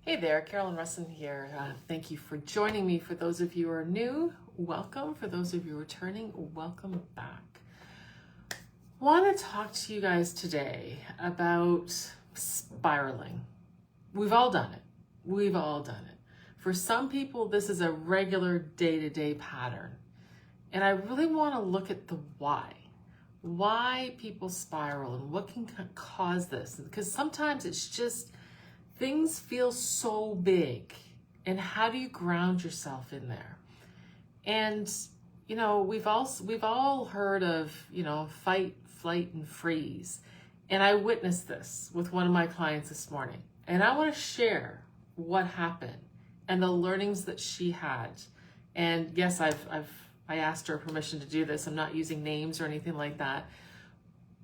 Hey there, Carolyn Russin here. Thank you for joining me. For those of you who are new, welcome. For those of you returning, welcome back. Want to talk to you guys today about spiraling. We've all done it. We've all done it. For some people, this is a regular day-to-day pattern. And I really want to look at the why people spiral and what can cause this. Because sometimes it's just things feel so big, and how do you ground yourself in there? And we've all heard of fight, flight, and freeze. And I witnessed this with one of my clients this morning, and I want to share what happened and the learnings that she had. And yes, I asked her permission to do this. I'm not using names or anything like that.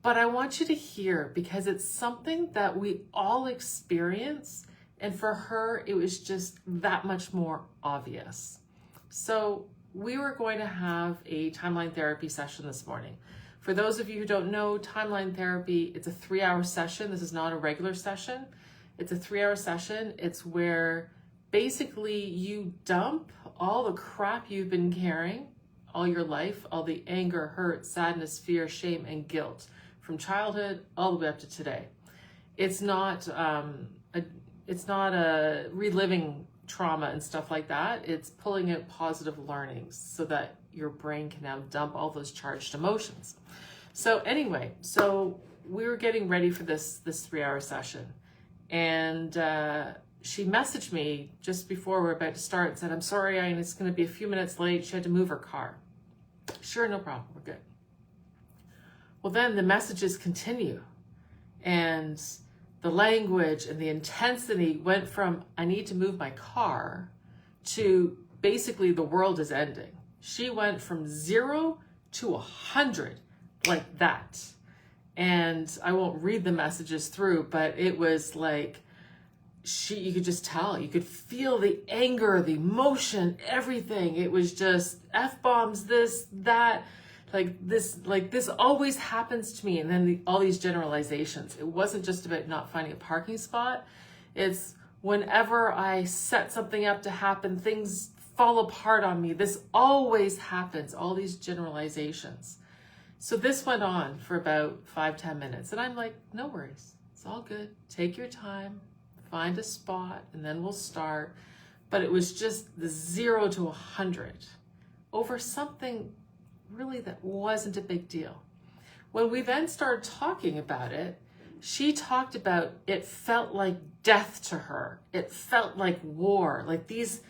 But I want you to hear, because it's something that we all experience, and for her, it was just that much more obvious. So we were going to have a timeline therapy session this morning. For those of you who don't know, timeline therapy, it's a 3-hour session. This is not a regular session. It's a 3-hour session. It's where basically you dump all the crap you've been carrying all your life, all the anger, hurt, sadness, fear, shame, and guilt, from childhood all the way up to today. It's not a reliving trauma and stuff like that. It's pulling out positive learnings so that your brain can now dump all those charged emotions. So anyway, we were getting ready for this 3-hour session, and she messaged me just before we were about to start and said, "I'm sorry, it's going to be a few minutes late. She had to move her car." Sure, no problem. We're good. Well, then the messages continue, and the language and the intensity went from "I need to move my car" to basically the world is ending. She went from 0 to 100 like that. And I won't read the messages through, but it was like you could just tell, you could feel the anger, the emotion, everything. It was just F-bombs, this, that. Like this always happens to me. And then all these generalizations. It wasn't just about not finding a parking spot. It's whenever I set something up to happen, things fall apart on me. This always happens, all these generalizations. So this went on for about 5-10 minutes. And I'm like, no worries. It's all good. Take your time, find a spot, and then we'll start. But it was just the 0 to 100 over something really that wasn't a big deal. When we then started talking about it, she talked about it felt like death to her. It felt like war. Like these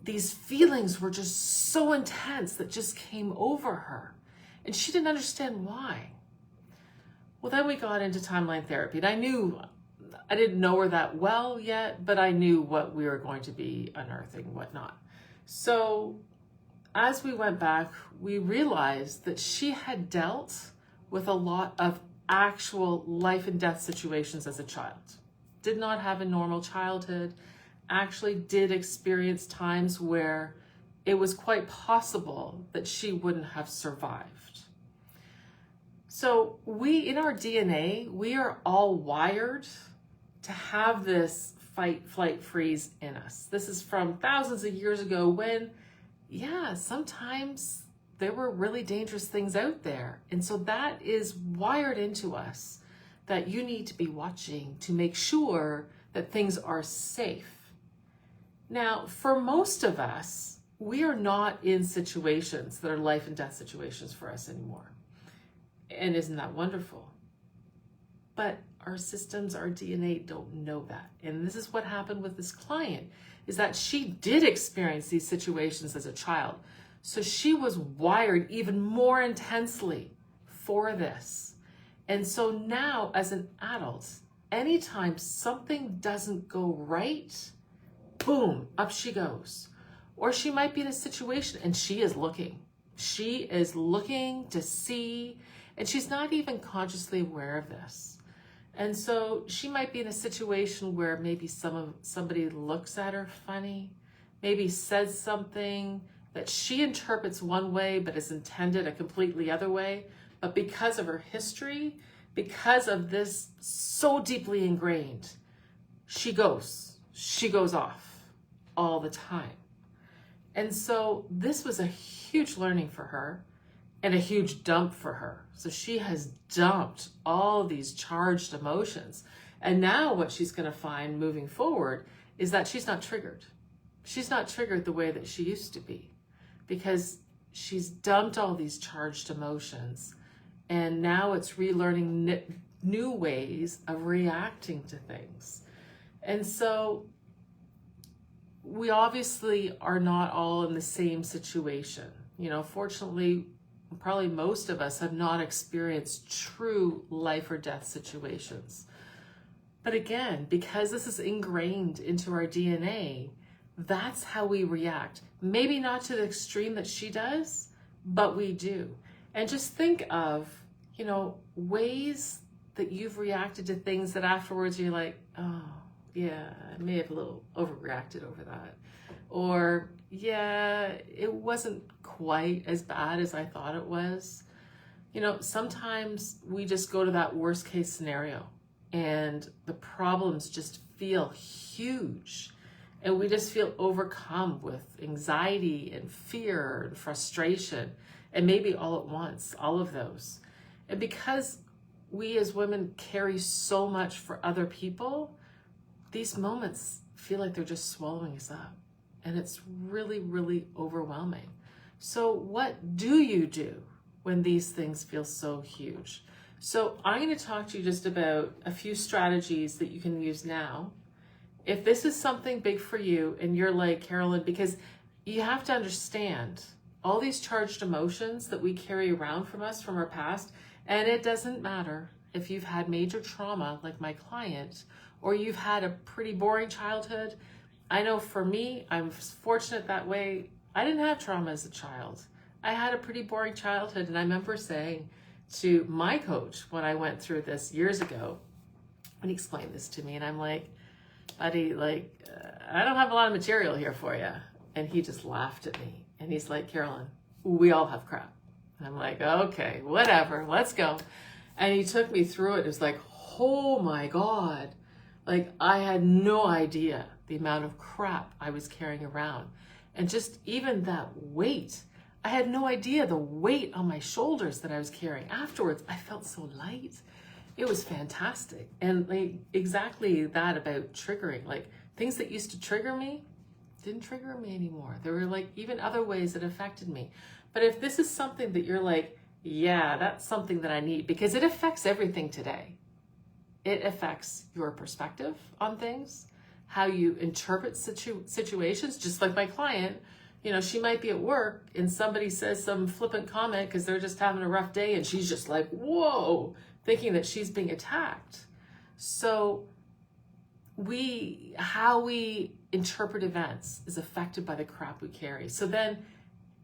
feelings were just so intense that just came over her. And she didn't understand why. Well, then we got into timeline therapy. And I didn't know her that well yet, but I knew what we were going to be unearthing and whatnot. So as we went back, we realized that she had dealt with a lot of actual life and death situations as a child. Did not have a normal childhood, actually did experience times where it was quite possible that she wouldn't have survived. So in our DNA, we are all wired to have this fight, flight, freeze in us. This is from thousands of years ago when sometimes there were really dangerous things out there. And so that is wired into us, that you need to be watching to make sure that things are safe. Now, for most of us, we are not in situations that are life and death situations for us anymore. And isn't that wonderful? But our systems, our DNA don't know that. And this is what happened with this client, is that she did experience these situations as a child. So she was wired even more intensely for this. And so now as an adult, anytime something doesn't go right, boom, up she goes. Or she might be in a situation and she is looking. She is looking to see, and she's not even consciously aware of this. And so she might be in a situation where maybe somebody looks at her funny, maybe says something that she interprets one way but is intended a completely other way. But because of her history, because of this so deeply ingrained, she goes. she goes off all the time. And so this was a huge learning for her and a huge dump for her. So she has dumped all these charged emotions. And now what she's going to find moving forward is that she's not triggered. She's not triggered the way that she used to be, because she's dumped all these charged emotions. And now it's relearning new ways of reacting to things. And so we obviously are not all in the same situation. You know, fortunately, probably most of us have not experienced true life or death situations. But again, because this is ingrained into our DNA, that's how we react. Maybe not to the extreme that she does, but we do. And just think of, you know, ways that you've reacted to things that afterwards you're like, oh, yeah, I may have a little overreacted over that. Or, yeah, it wasn't quite as bad as I thought it was. You know, sometimes we just go to that worst case scenario and the problems just feel huge. And we just feel overcome with anxiety and fear and frustration, and maybe all at once, all of those. And because we as women carry so much for other people, these moments feel like they're just swallowing us up. And it's really, really overwhelming. So what do you do when these things feel so huge? So I'm going to talk to you just about a few strategies that you can use now. If this is something big for you and you're like, Carolyn, because you have to understand all these charged emotions that we carry around from us from our past, and it doesn't matter if you've had major trauma like my client, or you've had a pretty boring childhood. I know for me, I'm fortunate that way. I didn't have trauma as a child. I had a pretty boring childhood, and I remember saying to my coach when I went through this years ago, and he explained this to me, and I'm like, buddy, I don't have a lot of material here for you. And he just laughed at me. And he's like, Carolyn, we all have crap. And I'm like, okay, whatever, let's go. And he took me through it. It was like, oh my God. Like, I had no idea the amount of crap I was carrying around. And just even that weight, I had no idea the weight on my shoulders that I was carrying. Afterwards, I felt so light. It was fantastic. And like exactly that about triggering, like things that used to trigger me didn't trigger me anymore. There were like even other ways that affected me. But if this is something that you're like, yeah, that's something that I need, because it affects everything today. It affects your perspective on things, how you interpret situations, just like my client. You know, she might be at work and somebody says some flippant comment because they're just having a rough day and she's just like, whoa, thinking that she's being attacked. So how we interpret events is affected by the crap we carry. So then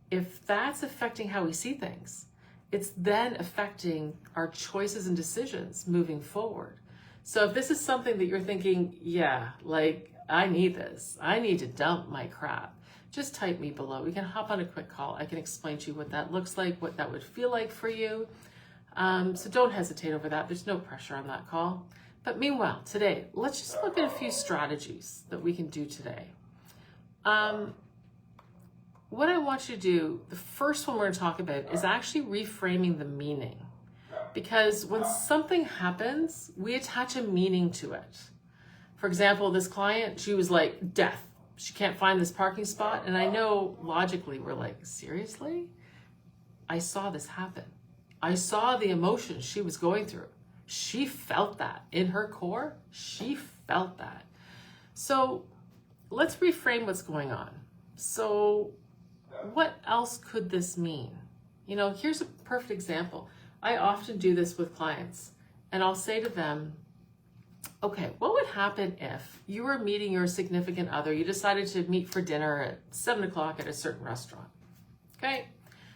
if that's affecting how we see things, it's then affecting our choices and decisions moving forward. So if this is something that you're thinking, yeah, like I need this, I need to dump my crap, just type me below. We can hop on a quick call. I can explain to you what that looks like, what that would feel like for you. So don't hesitate over that. There's no pressure on that call. But meanwhile, today, let's just look at a few strategies that we can do today. What I want you to do, the first one we're going to talk about is actually reframing the meaning. Because when something happens, we attach a meaning to it. For example, this client, she was like, death. She can't find this parking spot. And I know logically we're like, seriously? I saw this happen. I saw the emotions she was going through. She felt that in her core. She felt that. So let's reframe what's going on. So what else could this mean? You know, here's a perfect example. I often do this with clients, and I'll say to them, okay, what would happen if you were meeting your significant other, you decided to meet for dinner at 7 o'clock at a certain restaurant, okay?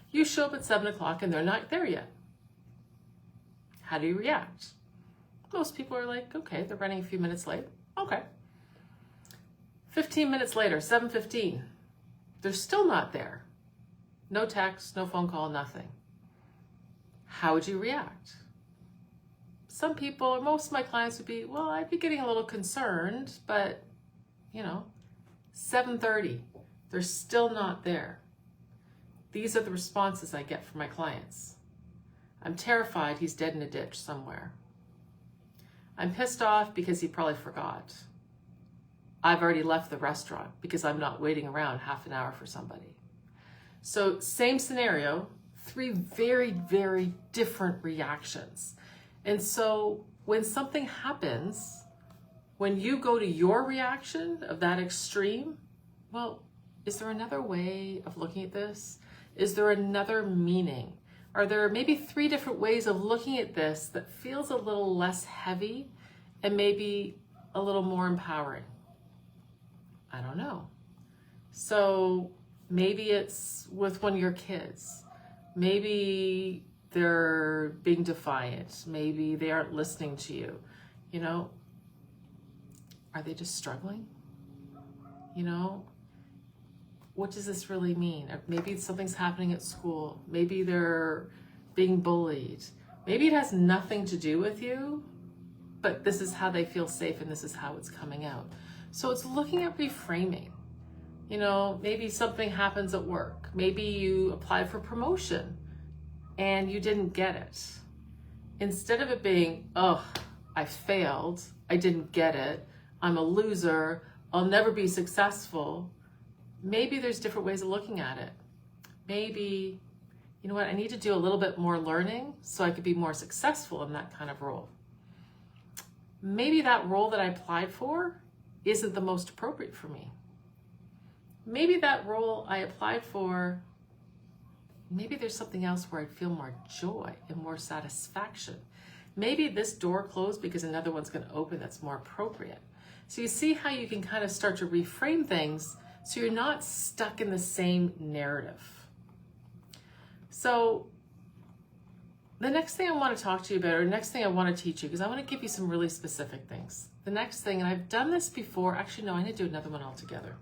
You show up at 7 o'clock and they're not there yet. How do you react? Most people are like, okay, they're running a few minutes late. Okay. 15 minutes later, 7:15, they're still not there. No text, no phone call, nothing. How would you react? Some people, or most of my clients would be, well, I'd be getting a little concerned, but 7:30, they're still not there. These are the responses I get from my clients. I'm terrified he's dead in a ditch somewhere. I'm pissed off because he probably forgot. I've already left the restaurant because I'm not waiting around half an hour for somebody. So same scenario, 3 very, very different reactions. And so when something happens, when you go to your reaction of that extreme, well, is there another way of looking at this? Is there another meaning? Are there maybe 3 different ways of looking at this that feels a little less heavy and maybe a little more empowering? I don't know. So maybe it's with one of your kids. Maybe they're being defiant. Maybe they aren't listening to you. Are they just struggling? What does this really mean? Maybe something's happening at school. Maybe they're being bullied. Maybe it has nothing to do with you, but this is how they feel safe and this is how it's coming out. So it's looking at reframing. Maybe something happens at work. Maybe you applied for promotion and you didn't get it. Instead of it being, oh, I failed, I didn't get it, I'm a loser, I'll never be successful, maybe there's different ways of looking at it. Maybe, I need to do a little bit more learning so I could be more successful in that kind of role. Maybe that role that I applied for isn't the most appropriate for me. Maybe that role I applied for, maybe there's something else where I'd feel more joy and more satisfaction. Maybe this door closed because another one's going to open that's more appropriate. So you see how you can kind of start to reframe things so you're not stuck in the same narrative. So the next thing I want to talk to you about, or next thing I want to teach you, because I want to give you some really specific things. The next thing, and I've done this before, actually no, I need to do another one altogether.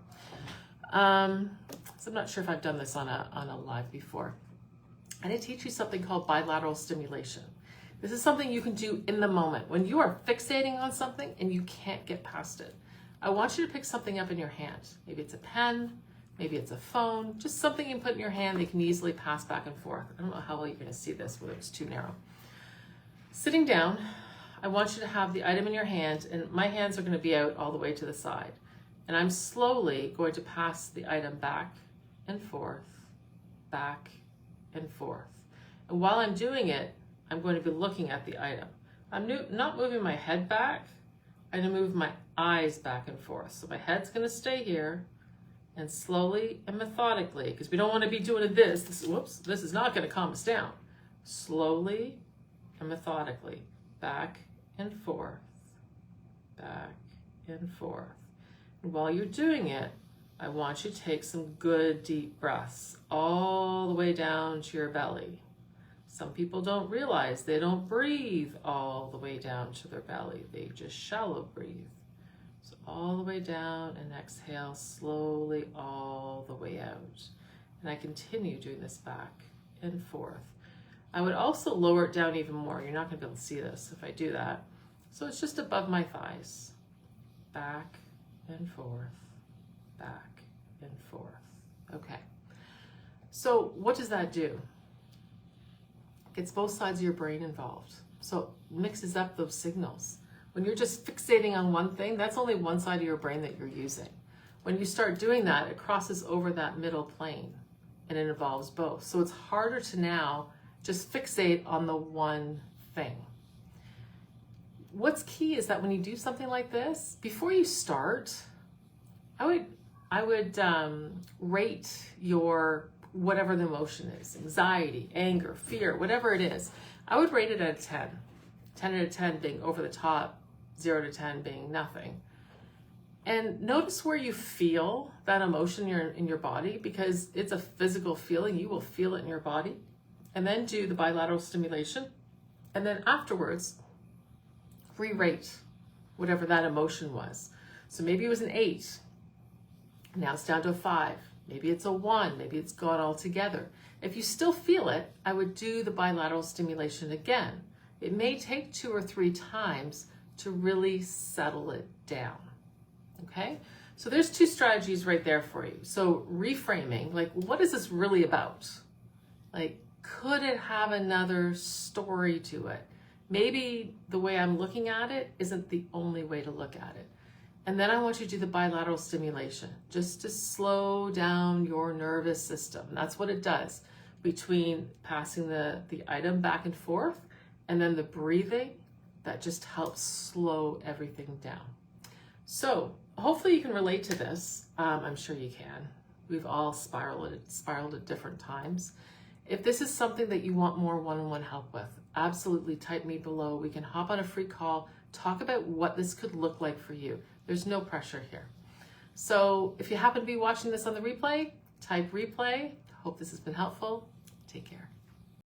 So I'm not sure if I've done this on a live before. I need to teach you something called bilateral stimulation. This is something you can do in the moment. When you are fixating on something and you can't get past it, I want you to pick something up in your hand. Maybe it's a pen, maybe it's a phone, just something you can put in your hand that you can easily pass back and forth. I don't know how well you're going to see this, whether it's too narrow. Sitting down, I want you to have the item in your hand, and my hands are going to be out all the way to the side. And I'm slowly going to pass the item back and forth, back and forth. And while I'm doing it, I'm going to be looking at the item. I'm not moving my head back. I'm going to move my eyes back and forth. So my head's going to stay here, and slowly and methodically, because we don't want to be doing this is not going to calm us down. Slowly and methodically, back and forth, back and forth. And while you're doing it, I want you to take some good deep breaths all the way down to your belly. Some people don't realize they don't breathe all the way down to their belly. They just shallow breathe. So all the way down and exhale slowly all the way out. And I continue doing this back and forth. I would also lower it down even more. You're not going to be able to see this if I do that. So it's just above my thighs. Back and forth, back and forth. Okay. So what does that do? Gets both sides of your brain involved. So it mixes up those signals. When you're just fixating on one thing, that's only one side of your brain that you're using. When you start doing that, it crosses over that middle plane and it involves both. So it's harder to now just fixate on the one thing. What's key is that when you do something like this, before you start, I would rate your whatever the emotion is, anxiety, anger, fear, whatever it is. I would rate it at a 10. 10 out of 10 being over the top, 0 to 10 being nothing. And notice where you feel that emotion in your body, because it's a physical feeling. You will feel it in your body. And then do the bilateral stimulation. And then afterwards, re-rate whatever that emotion was. So maybe it was an 8. Now it's down to a 5. Maybe it's a 1. Maybe it's gone altogether. If you still feel it, I would do the bilateral stimulation again. It may take 2 or 3 times to really settle it down. Okay, so there's two strategies right there for you. So reframing, like, what is this really about? Like, could it have another story to it? Maybe the way I'm looking at it isn't the only way to look at it. And then I want you to do the bilateral stimulation, just to slow down your nervous system. That's what it does between passing the item back and forth and then the breathing. That just helps slow everything down. So hopefully you can relate to this. I'm sure you can. We've all spiraled at different times. If this is something that you want more one-on-one help with, absolutely type me below. We can hop on a free call, talk about what this could look like for you. There's no pressure here. So if you happen to be watching this on the replay, type replay. Hope this has been helpful. Take care.